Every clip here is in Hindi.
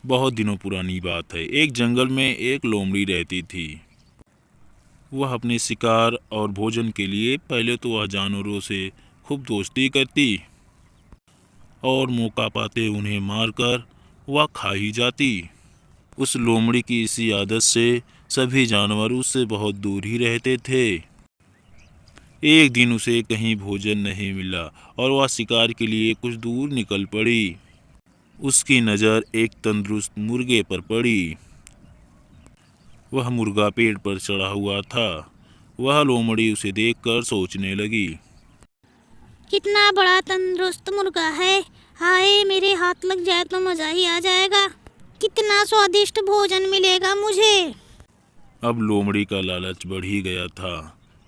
बहुत दिनों पुरानी बात है। एक जंगल में एक लोमड़ी रहती थी। वह अपने शिकार और भोजन के लिए पहले तो वह जानवरों से खूब दोस्ती करती और मौका पाते उन्हें मारकर वह खा ही जाती। उस लोमड़ी की इसी आदत से सभी जानवर उससे बहुत दूर ही रहते थे। एक दिन उसे कहीं भोजन नहीं मिला और वह शिकार के लिए कुछ दूर निकल पड़ी। उसकी नज़र एक तंदुरुस्त मुर्गे पर पड़ी। वह मुर्गा पेड़ पर चढ़ा हुआ था। वह लोमड़ी उसे देखकर सोचने लगी, कितना बड़ा तंदुरुस्त मुर्गा है। हाय, मेरे हाथ लग जाए तो मजा ही आ जाएगा। कितना स्वादिष्ट भोजन मिलेगा मुझे। अब लोमड़ी का लालच बढ़ ही गया था।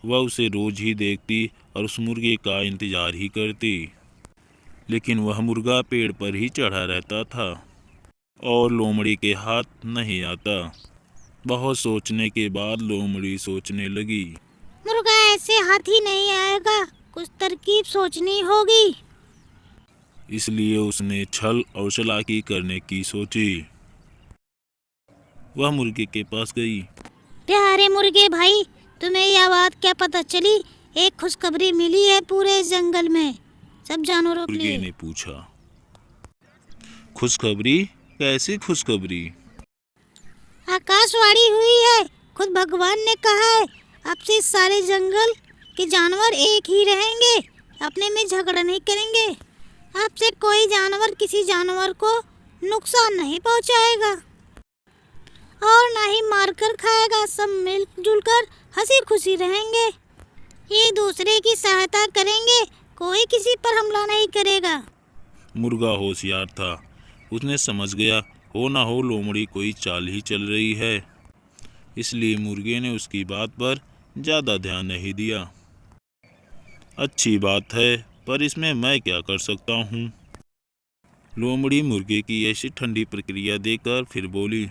वह उसे रोज ही देखती और उस मुर्गे का इंतजार ही करती, लेकिन वह मुर्गा पेड़ पर ही चढ़ा रहता था और लोमड़ी के हाथ नहीं आता। बहुत सोचने के बाद लोमड़ी सोचने लगी, मुर्गा ऐसे हाथ ही नहीं आएगा, कुछ तरकीब सोचनी होगी। इसलिए उसने छल और चालाकी करने की सोची। वह मुर्गे के पास गई। प्यारे मुर्गे भाई, तुम्हें यह बात क्या पता चली? एक खुशखबरी मिली है पूरे जंगल में सब जानवरों के मुर्गे लिए। ने पूछा, खुशखबरी? कैसी खुशखबरी? आकाशवाणी हुई है। खुद भगवान ने कहा है, अब से सारे जंगल के जानवर एक ही रहेंगे, अपने में झगड़ा नहीं करेंगे। अब से कोई जानवर किसी जानवर को नुकसान नहीं पहुंचाएगा और ना ही मारकर खाएगा। सब मिलजुल कर हंसी खुशी रहेंगे, एक दूसरे की सहायता करेंगे, कोई किसी पर हमला नहीं करेगा। मुर्गा होशियार था। उसने समझ गया हो ना हो लोमड़ी कोई चाल ही चल रही है, इसलिए मुर्गे ने उसकी बात पर ज़्यादा ध्यान नहीं दिया। अच्छी बात है, पर इसमें मैं क्या कर सकता हूँ? लोमड़ी मुर्गे की ऐसी ठंडी प्रक्रिया देखकर फिर बोली,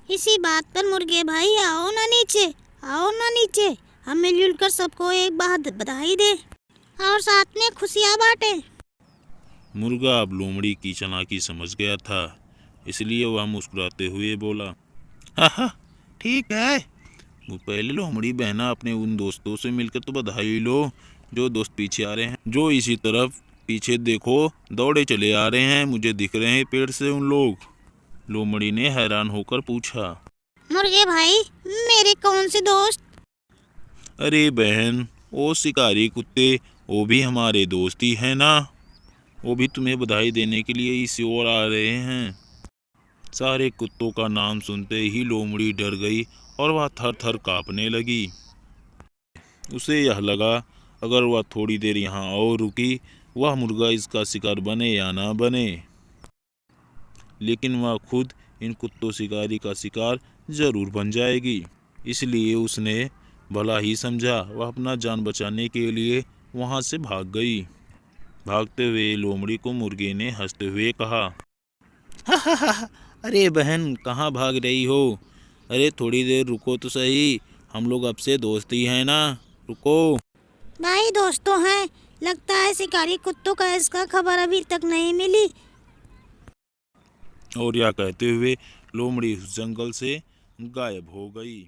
इसी बात पर मुर्गे भाई, आओ ना नीचे, आओ ना नीचे। हम मिलजुल कर सबको एक बात बधाई दे और साथ में खुशियाँ बांटे। मुर्गा अब लोमड़ी की चालाकी समझ गया था, इसलिए वह मुस्कुराते हुए बोला, हा, ठीक है। वो पहले लोमड़ी बहना अपने उन दोस्तों से मिलकर तो बधाई लो जो दोस्त पीछे आ रहे हैं। जो इसी तरफ पीछे देखो, दौड़े चले आ रहे हैं, मुझे दिख रहे हैं पेड़ से उन लोग। लोमड़ी ने हैरान होकर पूछा, मुर्गे भाई, मेरे कौन से दोस्त? अरे बहन, वो शिकारी कुत्ते, वो भी हमारे दोस्त ही है ना। वो भी तुम्हें बधाई देने के लिए इस ओर आ रहे हैं। सारे कुत्तों का नाम सुनते ही लोमड़ी डर गई और वह थर थर कांपने लगी। उसे यह लगा, अगर वह थोड़ी देर यहाँ और रुकी, वह मुर्गा इसका शिकार बने या ना बने, लेकिन वह खुद इन कुत्तों शिकारी का शिकार जरूर बन जाएगी। इसलिए उसने भला ही समझा, वह अपना जान बचाने के लिए वहाँ से भाग गई। भागते हुए लोमड़ी को मुर्गे ने हंसते हुए कहा, अरे बहन, कहाँ भाग रही हो? अरे थोड़ी देर रुको तो सही, हम लोग अब से दोस्त ही हैं ना, रुको। भाई दोस्तों हैं, लगता है शिकारी कुत्तों का इसका खबर अभी तक नहीं मिली। और यह कहते हुए लोमड़ी उस जंगल से गायब हो गई।